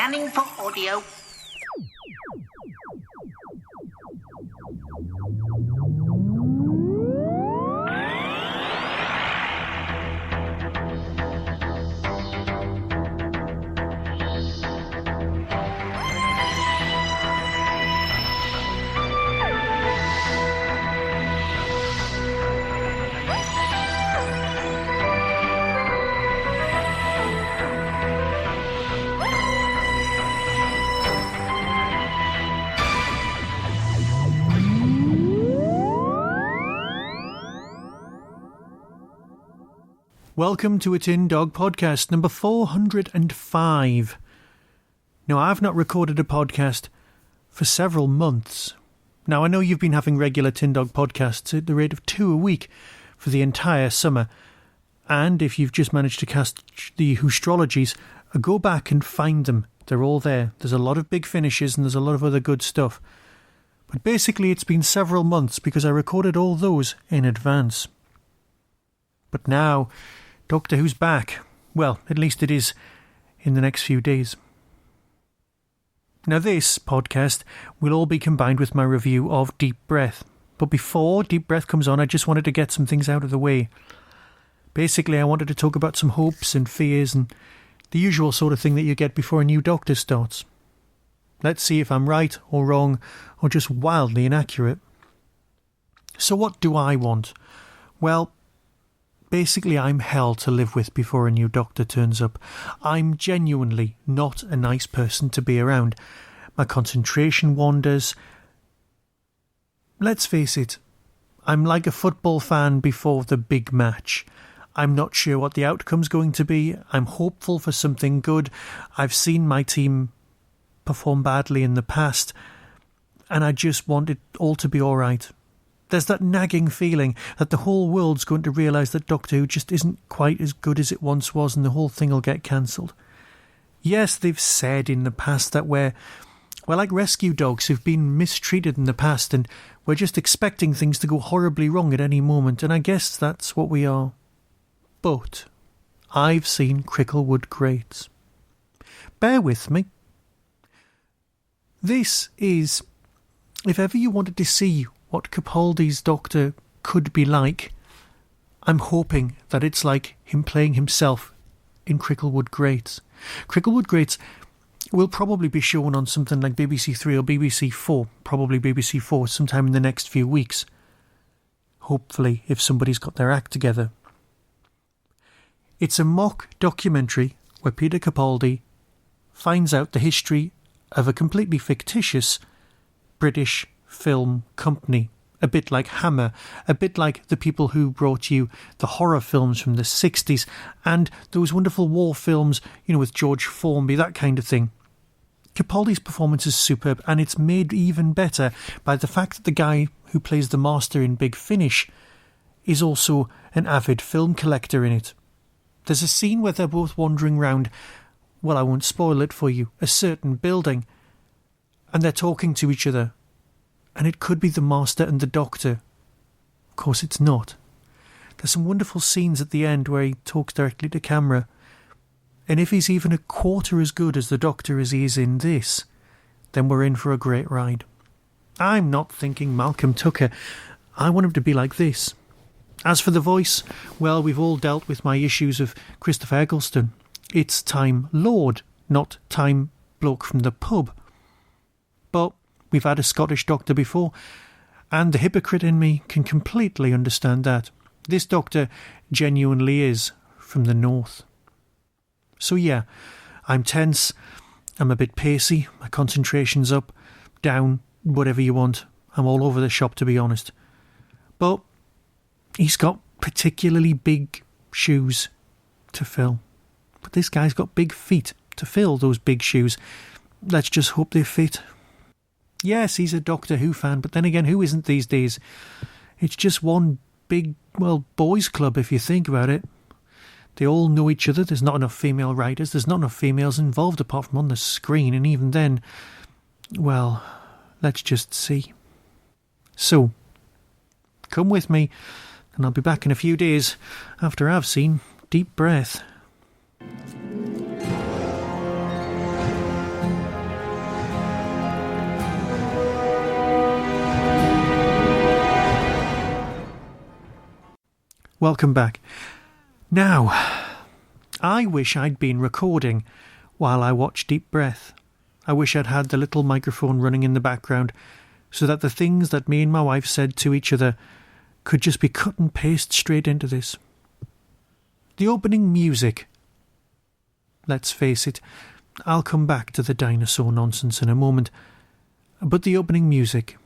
Scanning for audio. Welcome to a Tin Dog podcast, number 405. Now, I've not recorded a podcast for several months. Now, I know you've been having regular Tin Dog podcasts at the rate of 2 a week for the entire summer. And if you've just managed to cast the Whostrologies, go back and find them. They're all there. There's a lot of big finishes and there's a lot of other good stuff. But basically, it's been several months because I recorded all those in advance. But now, Doctor Who's back. Well, at least it is in the next few days. Now this podcast will all be combined with my review of Deep Breath. But before Deep Breath comes on, I just wanted to get some things out of the way. Basically, I wanted to talk about some hopes and fears and the usual sort of thing that you get before a new Doctor starts. Let's see if I'm right or wrong or just wildly inaccurate. So what do I want? Well, basically, I'm hell to live with before a new Doctor turns up. I'm genuinely not a nice person to be around. My concentration wanders. Let's face it, I'm like a football fan before the big match. I'm not sure what the outcome's going to be. I'm hopeful for something good. I've seen my team perform badly in the past, and I just want it all to be all right. There's that nagging feeling that the whole world's going to realise that Doctor Who just isn't quite as good as it once was and the whole thing will get cancelled. Yes, they've said in the past that we're like rescue dogs who've been mistreated in the past and we're just expecting things to go horribly wrong at any moment, and I guess that's what we are. But I've seen Cricklewood Grates. Bear with me. This is, if ever you wanted to see what Capaldi's Doctor could be like, I'm hoping that it's like him playing himself in Cricklewood Grates. Cricklewood Grates will probably be shown on something like BBC 3 or BBC 4, probably BBC 4 sometime in the next few weeks. Hopefully, if somebody's got their act together. It's a mock documentary where Peter Capaldi finds out the history of a completely fictitious British film company, a bit like Hammer, a bit like the people who brought you the horror films from the 60s and those wonderful war films, with George Formby, that kind of thing. Capaldi's performance is superb, and it's made even better by the fact that the guy who plays the Master in Big Finish is also an avid film collector in it. There's a scene where they're both wandering round, well, I won't spoil it for you, a certain building, and they're talking to each other. And it could be the Master and the Doctor. Of course it's not. There's some wonderful scenes at the end where he talks directly to camera. And if he's even a quarter as good as the Doctor as he is in this, then we're in for a great ride. I'm not thinking Malcolm Tucker. I want him to be like this. As for the voice, well, we've all dealt with my issues of Christopher Eccleston. It's Time Lord, not Time Bloke from the pub. But we've had a Scottish Doctor before, and the hypocrite in me can completely understand that. This Doctor genuinely is from the north. So yeah, I'm tense, I'm a bit pacey, my concentration's up, down, whatever you want. I'm all over the shop, to be honest. But he's got particularly big shoes to fill. But this guy's got big feet to fill those big shoes. Let's just hope they fit. Yes, he's a Doctor Who fan, but then again, who isn't these days? It's just one big, boys' club if you think about it. They all know each other, there's not enough female writers, there's not enough females involved apart from on the screen, and even then, well, let's just see. So, come with me, and I'll be back in a few days after I've seen Deep Breath. welcome back. Now, I wish I'd been recording while I watched Deep Breath. I wish I'd had the little microphone running in the background so that the things that me and my wife said to each other could just be cut and pasted straight into this. The opening music. Let's face it, I'll come back to the dinosaur nonsense in a moment. But the opening music.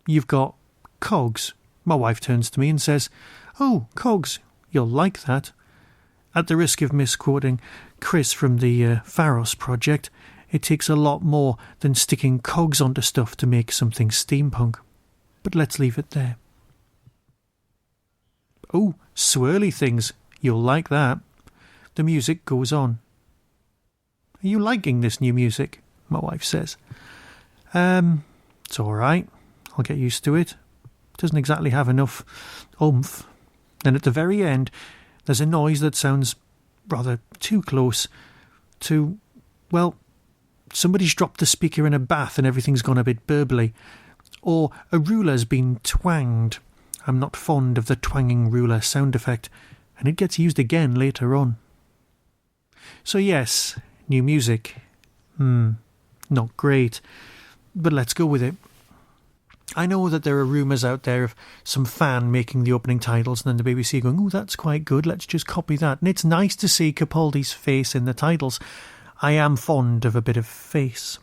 You've got Cogs. My wife turns to me and says, "Oh, Cogs, you'll like that." At the risk of misquoting Chris from the Pharos project, it takes a lot more than sticking cogs onto stuff to make something steampunk. But let's leave it there. "Oh, swirly things, you'll like that." The music goes on. "Are you liking this new music?" my wife says. It's all right. I'll get used to it. Doesn't exactly have enough oomph. Then at the very end, there's a noise that sounds rather too close to, well, somebody's dropped the speaker in a bath and everything's gone a bit burbly. Or a ruler's been twanged. I'm not fond of the twanging ruler sound effect, and it gets used again later on. So yes, new music. Not great, but let's go with it. I know that there are rumours out there of some fan making the opening titles and then the BBC going, "Oh, that's quite good, let's just copy that." And it's nice to see Capaldi's face in the titles. I am fond of a bit of face.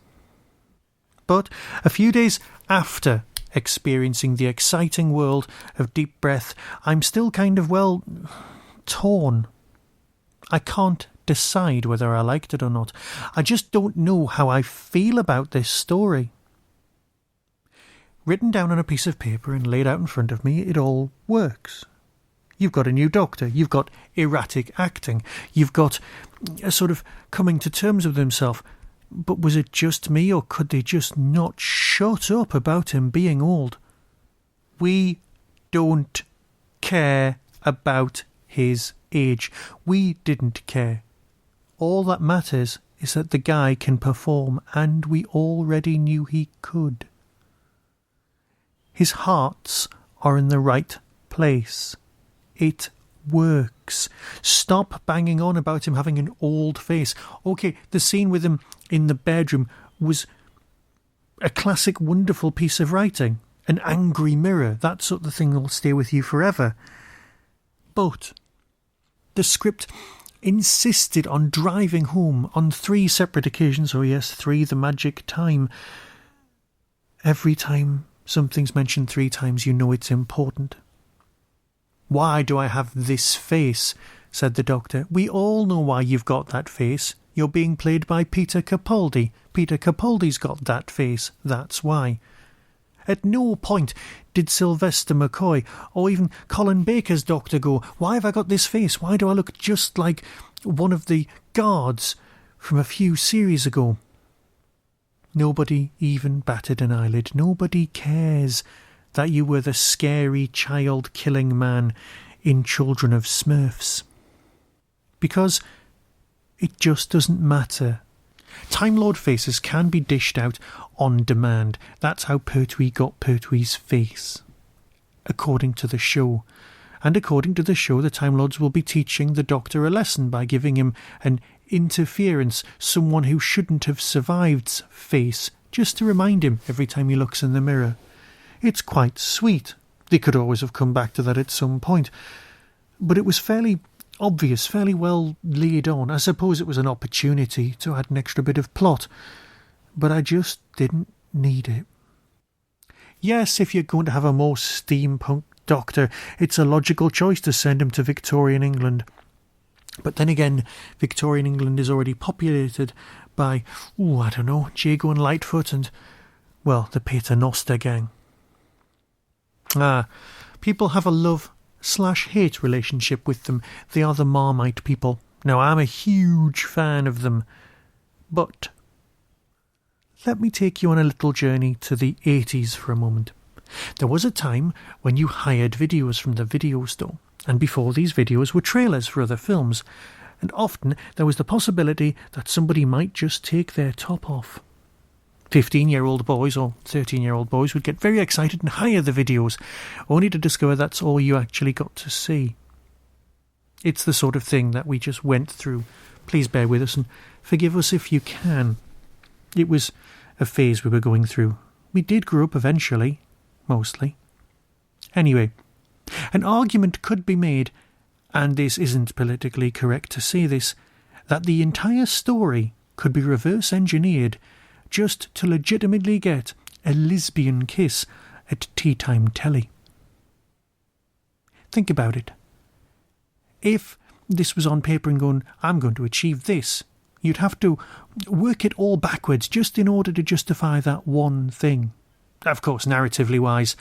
But a few days after experiencing the exciting world of Deep Breath, I'm still kind of, well, torn. I can't decide whether I liked it or not. I just don't know how I feel about this story. Written down on a piece of paper and laid out in front of me, it all works. You've got a new doctor, you've got erratic acting, you've got a sort of coming to terms with himself. But was it just me, or could they just not shut up about him being old? We don't care about his age. We didn't care. All that matters is that the guy can perform, and we already knew he could. His hearts are in the right place. It works. Stop banging on about him having an old face. Okay, the scene with him in the bedroom was a classic, wonderful piece of writing. An angry mirror. That sort of thing will stay with you forever. But the script insisted on driving home on 3 separate occasions. Oh yes, 3, the magic time. Every time something's mentioned 3 times, you know it's important. "Why do I have this face?" said the doctor. "We all know why you've got that face. You're being played by Peter Capaldi. Peter Capaldi's got that face. That's why." At no point did Sylvester McCoy or even Colin Baker's doctor go, "Why have I got this face? Why do I look just like one of the guards from a few series ago?" Nobody even batted an eyelid. Nobody cares that you were the scary child-killing man in Children of Smurfs. Because it just doesn't matter. Time Lord faces can be dished out on demand. That's how Pertwee got Pertwee's face, according to the show. And according to the show, the Time Lords will be teaching the Doctor a lesson by giving him an interference, someone who shouldn't have survived's face, just to remind him every time he looks in the mirror. It's quite sweet. They could always have come back to that at some point. But it was fairly obvious, fairly well laid on. I suppose it was an opportunity to add an extra bit of plot, but I just didn't need it. Yes, if you're going to have a more steampunk Doctor, it's a logical choice to send him to Victorian England. But then again, Victorian England is already populated by, I don't know, Jago and Lightfoot and, well, the Pater Noster gang. People have a love/hate relationship with them. They are the Marmite people. Now, I'm a huge fan of them. But let me take you on a little journey to the 80s for a moment. There was a time when you hired videos from the video store, and before these videos were trailers for other films, and often there was the possibility that somebody might just take their top off. 15-year-old boys or 13-year-old boys would get very excited and hire the videos, only to discover that's all you actually got to see. It's the sort of thing that we just went through. Please bear with us and forgive us if you can. It was a phase we were going through. We did grow up eventually, mostly. Anyway, an argument could be made, and this isn't politically correct to say this, that the entire story could be reverse engineered just to legitimately get a lesbian kiss at tea time telly. Think about it. If this was on paper and going, I'm going to achieve this, you'd have to work it all backwards just in order to justify that one thing. Of course, narratively wise,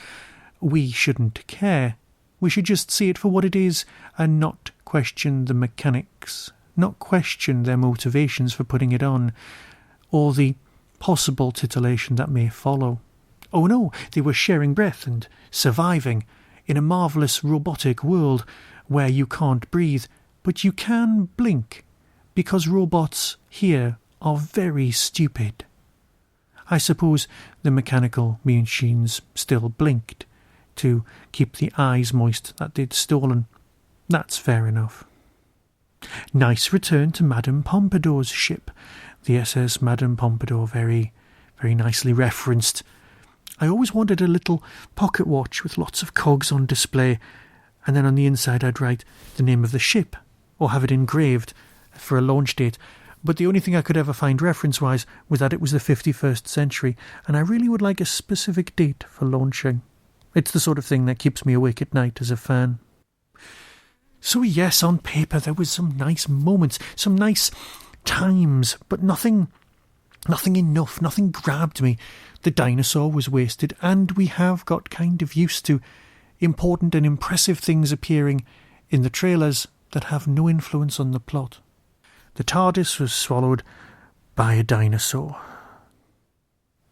we shouldn't care. We should just see it for what it is and not question the mechanics, not question their motivations for putting it on, or the possible titillation that may follow. Oh no, they were sharing breath and surviving in a marvellous robotic world where you can't breathe, but you can blink, because robots here are very stupid. I suppose the mechanical machines still blinked to keep the eyes moist that they'd stolen. That's fair enough. Nice return to Madame Pompadour's ship. The SS Madame Pompadour, very, very nicely referenced. I always wanted a little pocket watch with lots of cogs on display, and then on the inside I'd write the name of the ship, or have it engraved for a launch date. But the only thing I could ever find reference-wise was that it was the 51st century, and I really would like a specific date for launching. It's the sort of thing that keeps me awake at night as a fan. So yes, on paper there was some nice moments, some nice times, but nothing enough, nothing grabbed me. The dinosaur was wasted, and we have got kind of used to important and impressive things appearing in the trailers that have no influence on the plot. The TARDIS was swallowed by a dinosaur.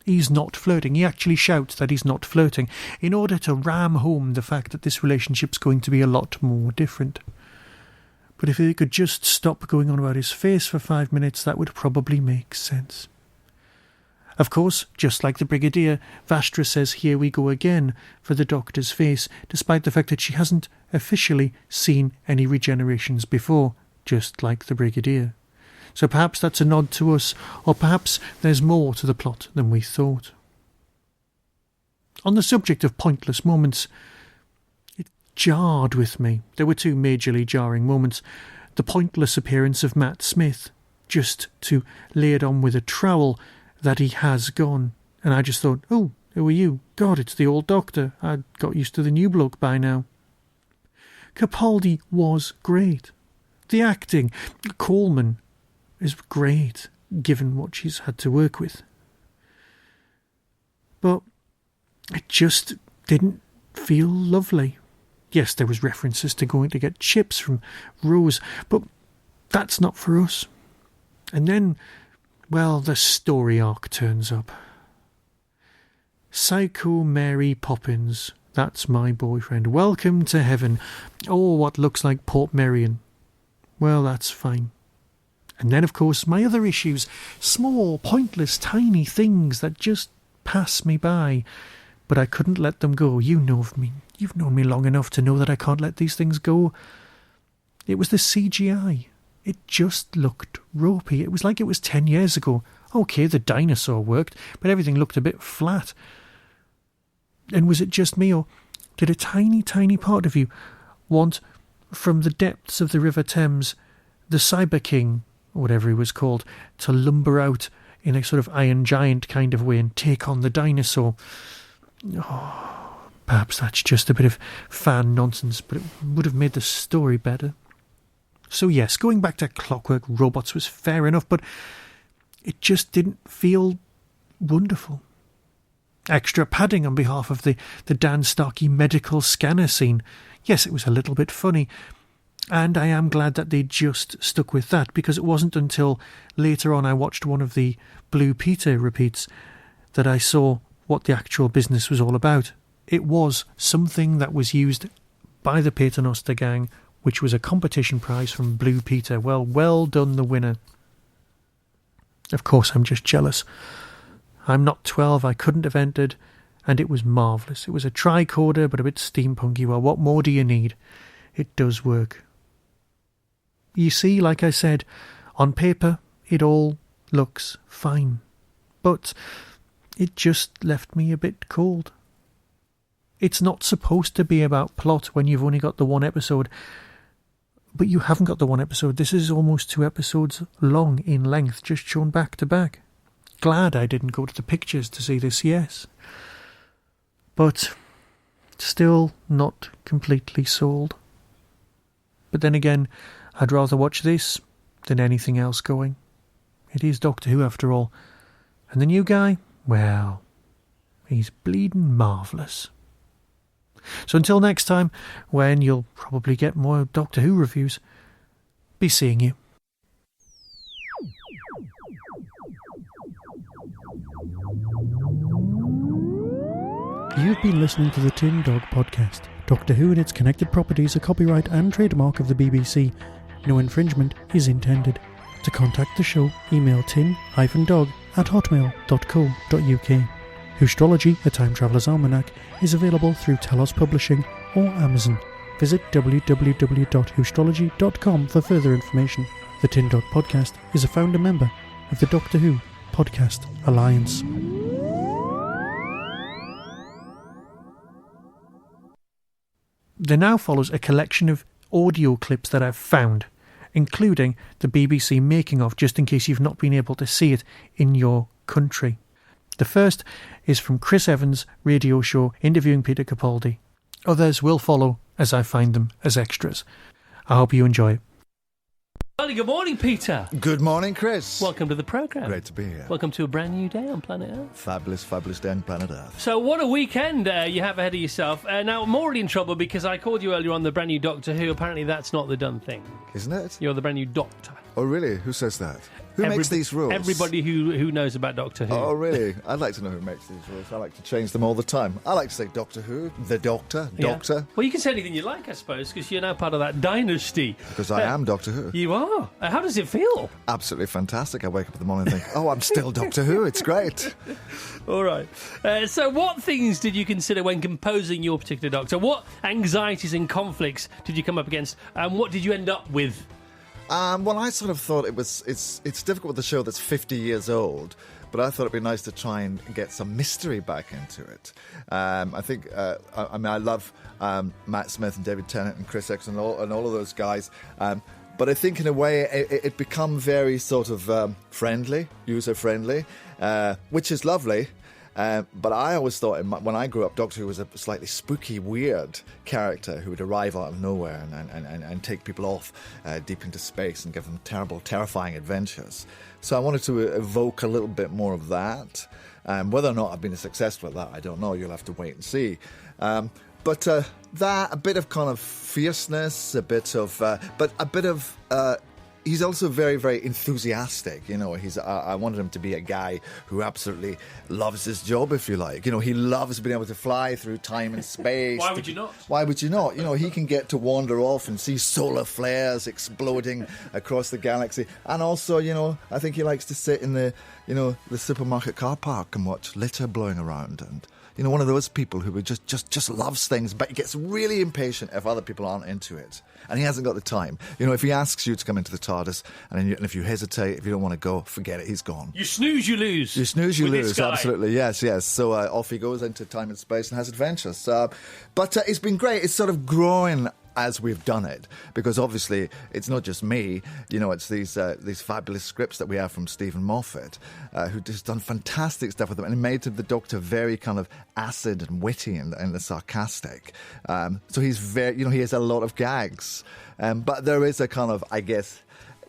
He's not flirting. He actually shouts that he's not flirting in order to ram home the fact that this relationship's going to be a lot more different. But if he could just stop going on about his face for 5 minutes, that would probably make sense. Of course, just like the Brigadier, Vastra says here we go again for the Doctor's face, despite the fact that she hasn't officially seen any regenerations before, just like the Brigadier. So perhaps that's a nod to us, or perhaps there's more to the plot than we thought. On the subject of pointless moments, it jarred with me. There were two majorly jarring moments. The pointless appearance of Matt Smith, just to lay it on with a trowel that he has gone. And I just thought, oh, who are you? God, it's the old Doctor. I'd got used to the new bloke by now. Capaldi was great. The acting, Coleman, is great, given what she's had to work with. But it just didn't feel lovely. Yes, there was references to going to get chips from Rose, but that's not for us. And then, well, the story arc turns up. Psycho Mary Poppins, that's my boyfriend. Welcome to heaven. Oh, what looks like Port Merion. Well, that's fine. And then, of course, my other issues. Small, pointless, tiny things that just pass me by. But I couldn't let them go. You know me. You've known me long enough to know that I can't let these things go. It was the CGI. It just looked ropey. It was like it was 10 years ago. Okay, the dinosaur worked, but everything looked a bit flat. And was it just me, or did a tiny, tiny part of you want, from the depths of the River Thames, the Cyber King, or whatever he was called, to lumber out in a sort of Iron Giant kind of way and take on the dinosaur? Oh, perhaps that's just a bit of fan nonsense, but it would have made the story better. So yes, going back to Clockwork Robots was fair enough, but it just didn't feel wonderful. Extra padding on behalf of the Dan Starkey medical scanner scene. Yes, it was a little bit funny, and I am glad that they just stuck with that, because it wasn't until later on I watched one of the Blue Peter repeats that I saw what the actual business was all about. It was something that was used by the Paternoster gang, which was a competition prize from Blue Peter. Well done, the winner. Of course, I'm just jealous. I'm not 12, I couldn't have entered, and it was marvellous. It was a tricorder, but a bit steampunky. Well, what more do you need? It does work. You see, like I said, on paper, it all looks fine. But it just left me a bit cold. It's not supposed to be about plot when you've only got the one episode. But you haven't got the one episode. This is almost 2 episodes long in length, just shown back to back. Glad I didn't go to the pictures to see this, yes. But still not completely sold. But then again, I'd rather watch this than anything else going. It is Doctor Who after all. And the new guy, well, he's bleeding marvellous. So until next time, when you'll probably get more Doctor Who reviews, be seeing you. You've been listening to the Tin Dog Podcast. Doctor Who and its connected properties are copyright and trademark of the BBC. No infringement is intended. To contact the show, email tin-dog@hotmail.co.uk. Whostrology, a Time Traveller's Almanac, is available through Telos Publishing or Amazon. Visit www.whostrology.com for further information. The Tin Dog Podcast is a founder member of the Doctor Who Podcast Alliance. There now follows a collection of audio clips that I've found, including the BBC making of, just in case you've not been able to see it in your country. The first is from Chris Evans' radio show interviewing Peter Capaldi. Others will follow as I find them as extras. I hope you enjoy it. Well, good morning, Peter. Good morning, Chris. Welcome to the programme. Great to be here. Welcome to a brand new day on planet Earth. Fabulous, fabulous day on planet Earth. So what a weekend you have ahead of yourself. Now, I'm already in trouble because I called you earlier on the brand new Doctor Who. Apparently that's not the done thing. Isn't it? You're the brand new Doctor. Oh, really? Who says that? Who makes these rules? Everybody who knows about Doctor Who. Oh, really? I'd like to know who makes these rules. I like to change them all the time. I like to say Doctor Who, the Doctor, Doctor. Yeah. Well, you can say anything you like, I suppose, because you're now part of that dynasty. Because I am Doctor Who. You are. How does it feel? Absolutely fantastic. I wake up in the morning and think, oh, I'm still Doctor Who. It's great. All right. So what things did you consider when composing your particular Doctor? What anxieties and conflicts did you come up against? And what did you end up with? Well, I sort of thought it's difficult with a show that's 50 years old, but I thought it'd be nice to try and get some mystery back into it. I think, I love Matt Smith and David Tennant and Chris X and all of those guys, but I think in a way it become very sort of friendly, user-friendly, which is lovely. But I always thought, when I grew up, Doctor Who was a slightly spooky, weird character who would arrive out of nowhere and take people off deep into space and give them terrible, terrifying adventures. So I wanted to evoke a little bit more of that. Whether or not I've been successful at that, I don't know. You'll have to wait and see. But that, a bit of kind of fierceness, he's also very, very enthusiastic. You know, I wanted him to be a guy who absolutely loves his job, if you like. You know, he loves being able to fly through time and space. Why would you not? Why would you not? You know, he can get to wander off and see solar flares exploding across the galaxy. And also, you know, I think he likes to sit in the supermarket car park and watch litter blowing around. And, you know, one of those people who just loves things, but he gets really impatient if other people aren't into it. And he hasn't got the time. You know, if he asks you to come into the TARDIS, and if you hesitate, if you don't want to go, forget it, he's gone. You snooze, you lose. You snooze, you lose, absolutely, yes. So off he goes into time and space and has adventures. But it's been great. It's sort of growing as we've done it, because obviously it's not just me, you know, it's these fabulous scripts that we have from Stephen Moffat, who just done fantastic stuff with them, and he made the Doctor very kind of acid and witty and sarcastic. So he's very, you know, he has a lot of gags, but there is a kind of, I guess,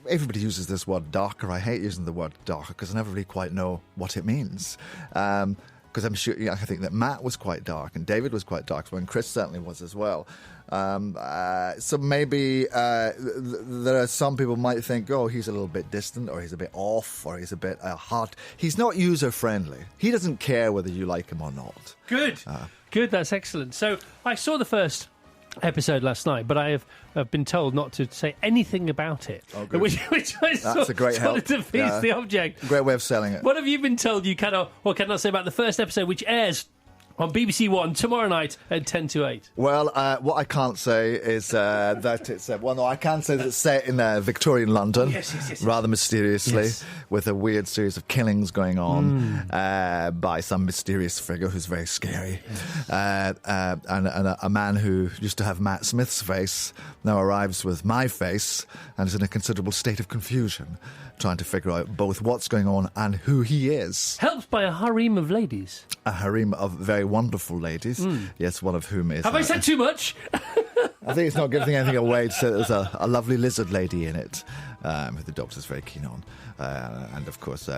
everybody uses this word darker. I hate using the word darker because I never really quite know what it means. Because I'm sure, I think that Matt was quite dark and David was quite dark, and Chris certainly was as well. So maybe there are some people might think, oh, he's a little bit distant, or he's a bit off, or he's a bit hard. He's not user-friendly. He doesn't care whether you like him or not. Good. Good, that's excellent. So I saw the first episode last night, but I have been told not to say anything about it. Oh, good. Which That's a great help. Sort of defeats the object. Great way of selling it. What have you been told you cannot or cannot say about the first episode, which airs on BBC One tomorrow night at 10 to 8? Well, what I can't say is that it's... I can say that it's set in Victorian London, yes. rather mysteriously, Yes. with a weird series of killings going on by some mysterious figure who's very scary. And a man who used to have Matt Smith's face now arrives with my face and is in a considerable state of confusion, trying to figure out both what's going on and who he is. Helped by a harem of ladies. A harem of very wonderful ladies. Yes, one of whom is... Have I said too much? I think it's not giving anything away to say there's a lovely lizard lady in it, who the Doctor's very keen on. And, of course,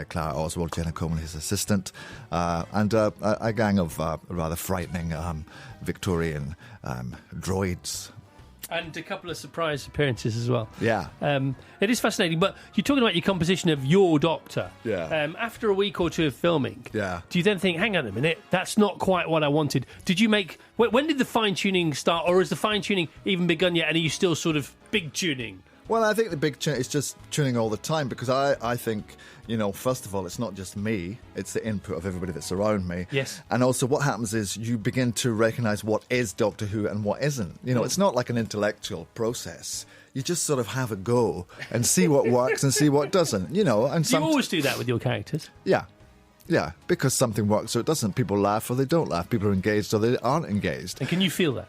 Clara Oswald, Jenna Coleman, his assistant, and a gang of rather frightening Victorian droids. And a couple of surprise appearances as well. Yeah. It is fascinating, but you're talking about your composition of your Doctor. Yeah. After a week or two of filming, Yeah. do you then think, hang on a minute, that's not quite what I wanted? Did you make... When did the fine-tuning start, or has the fine-tuning even begun yet, and are you still sort of big tuning? Well, I think the big tune is just tuning all the time, because I think, first of all, it's not just me, it's the input of everybody that's around me. Yes. And also what happens is you begin to recognise what is Doctor Who and what isn't. It's not like an intellectual process. You just sort of have a go and see what works and see what doesn't, and Do you always do that with your characters? Yeah. Yeah, because something works or it doesn't. People laugh or they don't laugh. People are engaged or they aren't engaged. And can you feel that?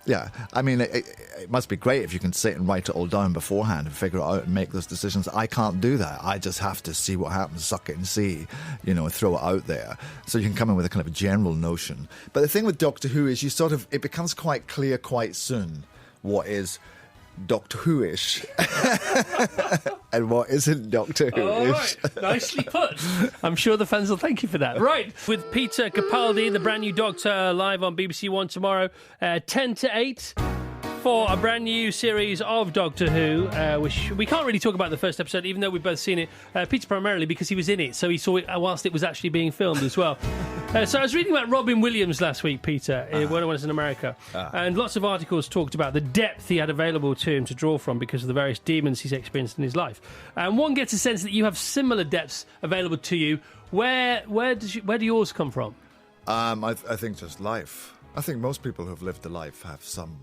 Yeah. I mean, it must be great if you can sit and write it all down beforehand and figure it out and make those decisions. I can't do that. I just have to see what happens, suck it and see, and throw it out there. So you can come in with a kind of a general notion. But the thing with Doctor Who is it becomes quite clear quite soon what is Doctor Who-ish and what isn't Doctor Who-ish. All right, nicely put. I'm sure the fans will thank you for that. Right, with Peter Capaldi, the brand new Doctor, live on BBC One tomorrow, 10 to 8. For a brand new series of Doctor Who, which we can't really talk about the first episode, even though we've both seen it. Peter primarily because he was in it, so he saw it whilst it was actually being filmed as well. So I was reading about Robin Williams last week, Peter, when I was in America, and lots of articles talked about the depth he had available to him to draw from because of the various demons he's experienced in his life. And one gets a sense that you have similar depths available to you. Where do yours come from? I think just life. I think most people who've lived a life have some...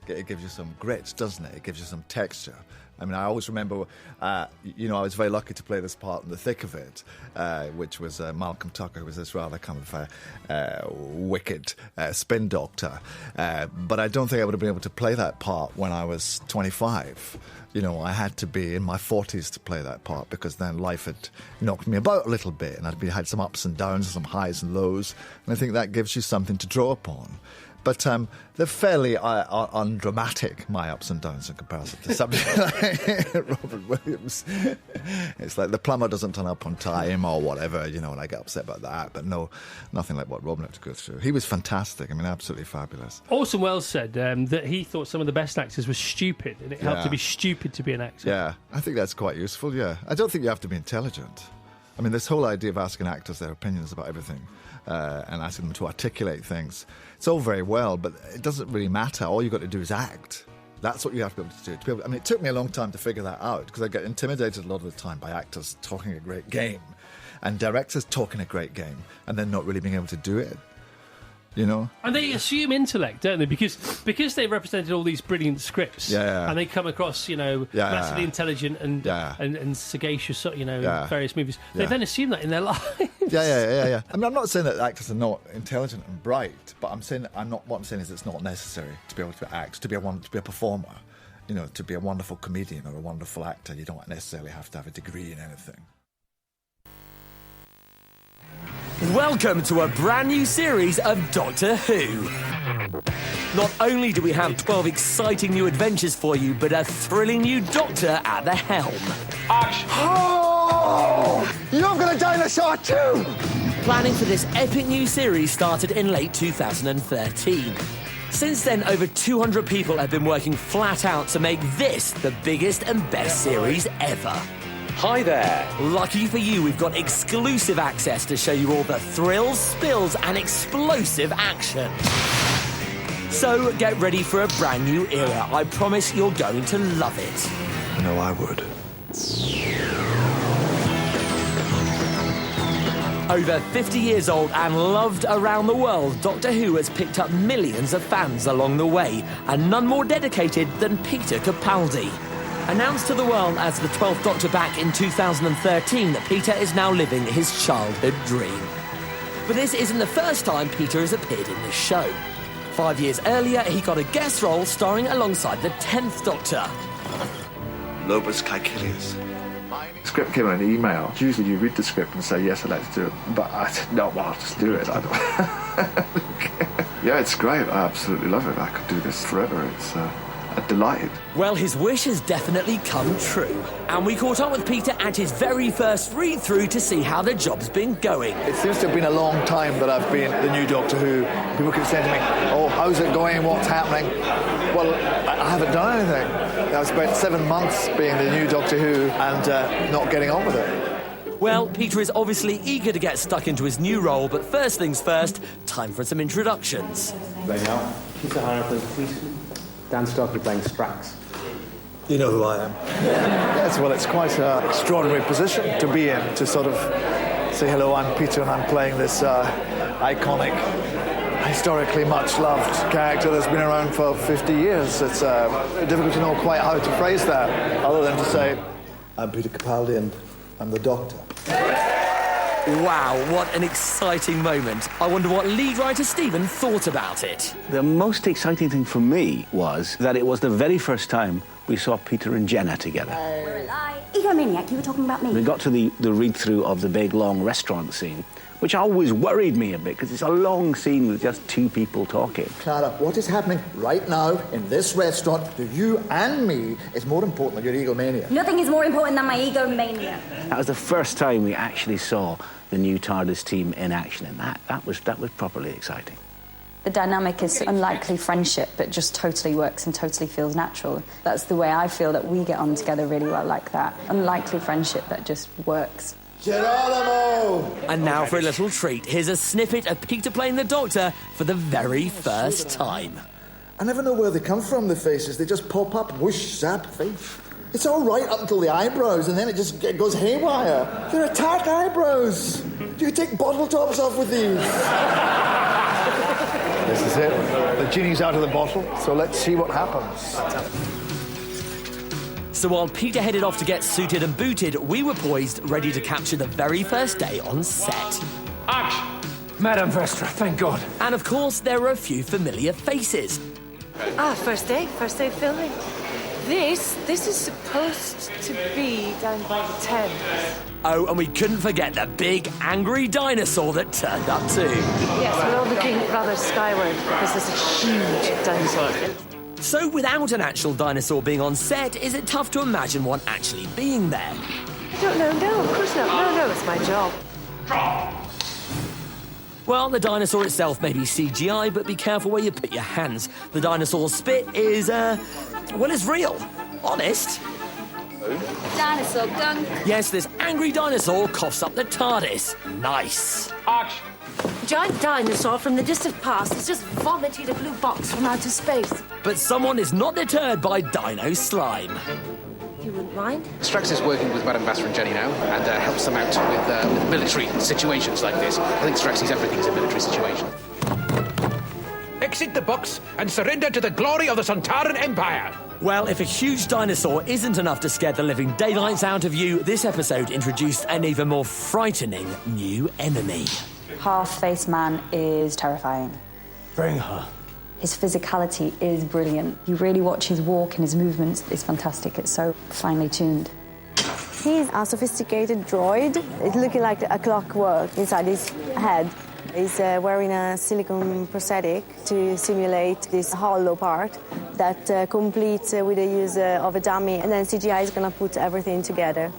it gives you some grit, doesn't it? It gives you some texture. I mean, I always remember, I was very lucky to play this part in the thick of it, which was Malcolm Tucker, who was this rather kind of wicked spin doctor. But I don't think I would have been able to play that part when I was 25. I had to be in my 40s to play that part because then life had knocked me about a little bit and I'd had some ups and downs, some highs and lows. And I think that gives you something to draw upon. But they're fairly undramatic, my ups and downs, in comparison to somebody like Robin Williams. It's like the plumber doesn't turn up on time or whatever, and I get upset about that. But no, nothing like what Robin had to go through. He was fantastic. I mean, absolutely fabulous. Orson Welles said that he thought some of the best actors were stupid, and it helped to be stupid to be an actor. Yeah, I think that's quite useful, yeah. I don't think you have to be intelligent. I mean, this whole idea of asking actors their opinions about everything and asking them to articulate things, it's all very well, but it doesn't really matter. All you've got to do is act. That's what you have to be able to do. I mean, it took me a long time to figure that out because I get intimidated a lot of the time by actors talking a great game and directors talking a great game and then not really being able to do it. And they assume intellect, don't they? Because they've represented all these brilliant scripts, and they come across, massively intelligent and sagacious, in various movies. They then assume that in their lives. Yeah. I mean, I'm not saying that actors are not intelligent and bright, but what I'm saying is it's not necessary to be able to act, to be a performer. To be a wonderful comedian or a wonderful actor, you don't necessarily have to have a degree in anything. Welcome to a brand new series of Doctor Who. Not only do we have 12 exciting new adventures for you, but a thrilling new Doctor at the helm. Action! Oh! You're gonna dinosaur too! Planning for this epic new series started in late 2013. Since then, over 200 people have been working flat out to make this the biggest and best series ever. Hi there. Lucky for you, we've got exclusive access to show you all the thrills, spills, and explosive action. So get ready for a brand new era. I promise you're going to love it. I know I would. Over 50 years old and loved around the world, Doctor Who has picked up millions of fans along the way, and none more dedicated than Peter Capaldi. Announced to the world as the 12th Doctor back in 2013, Peter is now living his childhood dream. But this isn't the first time Peter has appeared in the show. 5 years earlier, he got a guest role starring alongside the 10th Doctor. Lobus Caecilius. The script came in an email. Usually you read the script and say, yes, I'd like to do it. But I said, no, well, I'll just do it. I don't... Yeah, it's great. I absolutely love it. I could do this forever. It's a delight. Well, his wish has definitely come true. And we caught up with Peter at his very first read-through to see how the job's been going. It seems to have been a long time that I've been the new Doctor Who. People keep saying to me, oh, how's it going? What's happening? Well, I haven't done anything. I've spent 7 months being the new Doctor Who and not getting on with it. Well, Peter is obviously eager to get stuck into his new role, but first things first, time for some introductions. Right now, Peter Harrison, policeman. Dan Starkey playing Strax. You know who I am. Yes, well, it's quite an extraordinary position to be in, to sort of say, hello, I'm Peter and I'm playing this iconic, historically much-loved character that's been around for 50 years. It's difficult to know quite how to phrase that, other than to say, I'm Peter Capaldi and I'm the Doctor. Wow, what an exciting moment. I wonder what lead writer Stephen thought about it. The most exciting thing for me was that it was the very first time we saw Peter and Jenna together. We're alive. Egomaniac, you were talking about me. We got to the read-through of the big, long restaurant scene, which always worried me a bit, because it's a long scene with just two people talking. Clara, what is happening right now in this restaurant to you and me is more important than your egomania. Nothing is more important than my egomania. That was the first time we actually saw the new TARDIS team in action, and that was properly exciting. The dynamic is unlikely friendship, but just totally works and totally feels natural. That's the way I feel that we get on together really well, like that. Unlikely friendship that just works. Geronimo! And now for a little treat. Here's a snippet of Peter playing the Doctor for the very first time. I never know where they come from, the faces. They just pop up, whoosh, zap, face. It's all right up until the eyebrows, and then it just goes haywire. They're attack eyebrows. Do you take bottle tops off with these? This is it. The genie's out of the bottle, so let's see what happens. So while Peter headed off to get suited and booted, we were poised, ready to capture the very first day on set. Action! Madam Vastra, thank God. And of course, there were a few familiar faces. First day filming. This is supposed to be down by the Thames. Oh, and we couldn't forget the big, angry dinosaur that turned up too. Yes, we're all looking rather skyward because there's a huge dinosaur. So without an actual dinosaur being on set, is it tough to imagine one actually being there? I don't know, no, of course not. No, it's my job. Well, the dinosaur itself may be CGI, but be careful where you put your hands. The dinosaur's spit is, it's real. Honest. Dinosaur gunk. Yes, this angry dinosaur coughs up the TARDIS. Nice. Action! Giant dinosaur from the distant past has just vomited a blue box from outer space. But someone is not deterred by dino slime. You wouldn't mind? Strax is working with Madame Vastra and Jenny now and helps them out with military situations like this. I think Strax sees everything as a military situation. Exit the box and surrender to the glory of the Sontaran Empire. Well, if a huge dinosaur isn't enough to scare the living daylights out of you, this episode introduced an even more frightening new enemy. Half-faced man is terrifying. Bring her. His physicality is brilliant. You really watch his walk and his movements. It's fantastic. It's so finely tuned. He's a sophisticated droid. It's looking like a clockwork inside his head. He's wearing a silicone prosthetic to simulate this hollow part that completes with the use of a dummy, and then CGI is going to put everything together.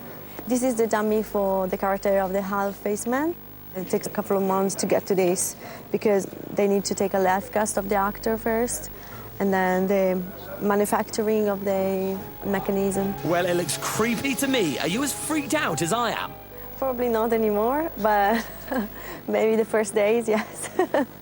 This is the dummy for the character of the half-faced man. It takes a couple of months to get to this because they need to take a live cast of the actor first, and then the manufacturing of the mechanism. Well, it looks creepy to me. Are you as freaked out as I am? Probably not anymore, but maybe the first days, yes.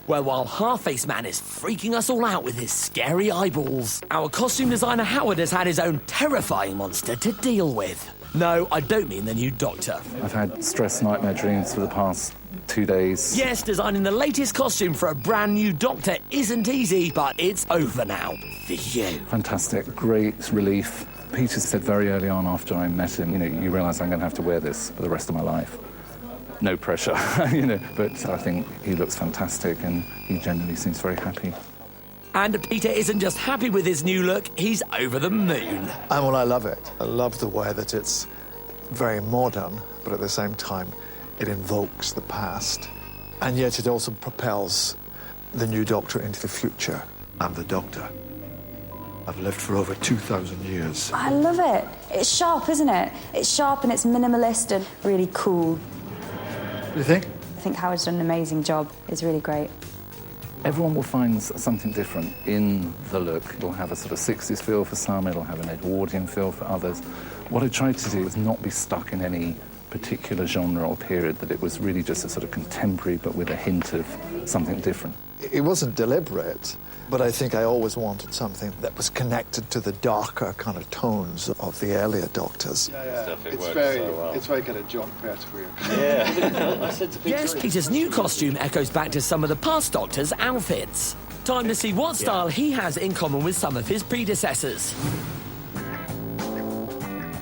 Well, while Half-Face Man is freaking us all out with his scary eyeballs, our costume designer Howard has had his own terrifying monster to deal with. No, I don't mean the new Doctor. I've had stress nightmare dreams for the past 2 days. Yes, designing the latest costume for a brand new Doctor isn't easy, but it's over now. For you. Fantastic, great relief. Peter said very early on after I met him, you realise I'm going to have to wear this for the rest of my life. No pressure, but I think he looks fantastic and he generally seems very happy. And Peter isn't just happy with his new look, he's over the moon. And well, I love it. I love the way that it's very modern, but at the same time, it invokes the past. And yet it also propels the new Doctor into the future. I'm the Doctor. I've lived for over 2,000 years. I love it. It's sharp, isn't it? It's sharp and it's minimalist and really cool. What do you think? I think Howard's done an amazing job. It's really great. Everyone will find something different in the look. It'll have a sort of 60s feel for some, it'll have an Edwardian feel for others. What I tried to do was not be stuck in any particular genre or period, that it was really just a sort of contemporary but with a hint of something different. It wasn't deliberate, but I think I always wanted something that was connected to the darker kind of tones of the earlier Doctors. It's very kind of John Pertwee. Yes, Peter's new costume echoes back to some of the past Doctors' outfits. Time to see what style he has in common with some of his predecessors.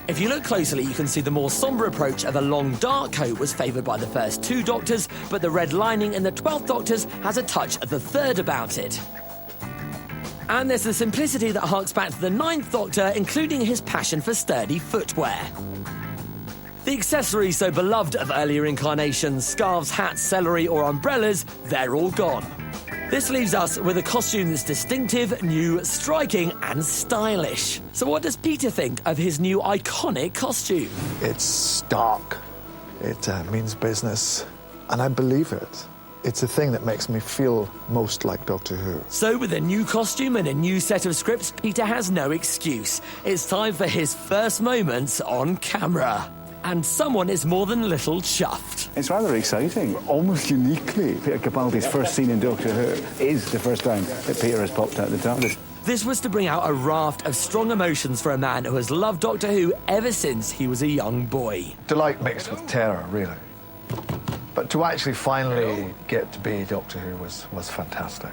If you look closely, you can see the more sombre approach of a long dark coat was favoured by the first 2 Doctors, but the red lining in the 12th Doctor's has a touch of the 3rd about it. And there's the simplicity that harks back to the 9th Doctor, including his passion for sturdy footwear. The accessories so beloved of earlier incarnations, scarves, hats, celery or umbrellas, they're all gone. This leaves us with a costume that's distinctive, new, striking and stylish. So what does Peter think of his new iconic costume? It's stark. It means business, and I believe it. It's a thing that makes me feel most like Doctor Who. So with a new costume and a new set of scripts, Peter has no excuse. It's time for his first moments on camera. And someone is more than a little chuffed. It's rather exciting. Almost uniquely, Peter Capaldi's first scene in Doctor Who is the first time that Peter has popped out the TARDIS. This was to bring out a raft of strong emotions for a man who has loved Doctor Who ever since he was a young boy. Delight mixed with terror, really. But to actually finally get to be Doctor Who was fantastic.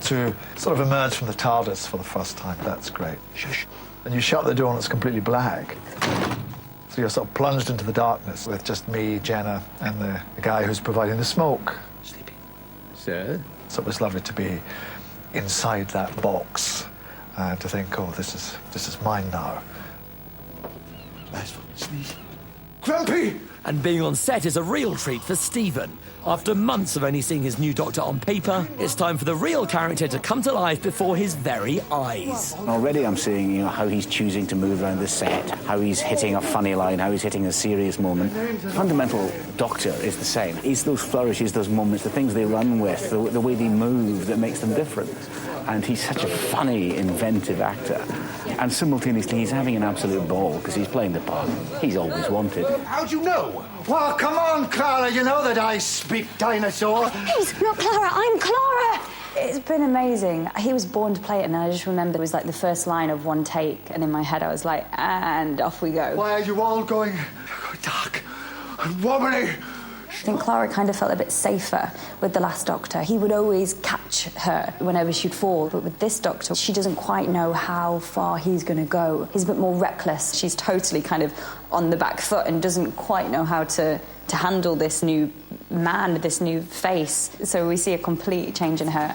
To sort of emerge from the TARDIS for the first time, that's great. Shush. And you shut the door and it's completely black. So you're sort of plunged into the darkness with just me, Jenna, and the guy who's providing the smoke. Sleepy. Sir? So it was lovely to be inside that box and to think, oh, this is mine now. Nice one. Sneeze. Grumpy! And being on set is a real treat for Stephen. After months of only seeing his new Doctor on paper, it's time for the real character to come to life before his very eyes. Already I'm seeing, how he's choosing to move around the set, how he's hitting a funny line, how he's hitting a serious moment. Fundamental Doctor is the same. It's those flourishes, those moments, the things they run with, the way they move that makes them different. And he's such a funny, inventive actor. And simultaneously, he's having an absolute ball because he's playing the part he's always wanted. How'd you know? Well, come on, Clara, you know that I speak dinosaur. He's not Clara, I'm Clara! It's been amazing. He was born to play it, and I just remember it was like the first line of one take, and in my head I was like, and off we go. Why are you all going dark and wobbly? I think Clara kind of felt a bit safer with the last Doctor. He would always catch her whenever she'd fall, but with this Doctor, she doesn't quite know how far he's going to go. He's a bit more reckless. She's totally kind of on the back foot and doesn't quite know how to handle this new man, this new face. So we see a complete change in her.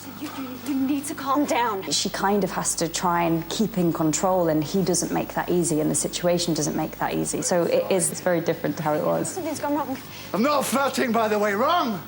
You need to calm down. She kind of has to try and keep in control, and he doesn't make that easy, and the situation doesn't make that easy. So it's very different to how it was. Something's gone wrong. I'm not flirting, by the way. Wrong?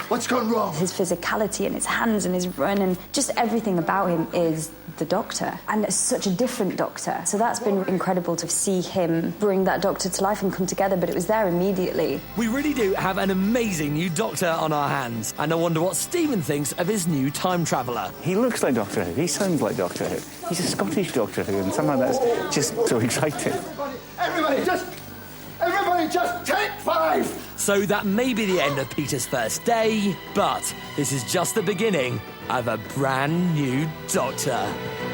What's gone wrong? His physicality and his hands and his run and just everything about him is the Doctor. And it's such a different Doctor. So that's been incredible to see him bring that Doctor to life and come together, but it was there immediately. We really do have an amazing new Doctor on our hands. And I wonder what Stephen thinks of his new time traveller. He looks like Doctor Who. He sounds like Doctor Who. He's a Scottish Doctor Who, and somehow that's just so exciting. Everybody, just only just take 5! So that may be the end of Peter's first day, but this is just the beginning of a brand new Doctor.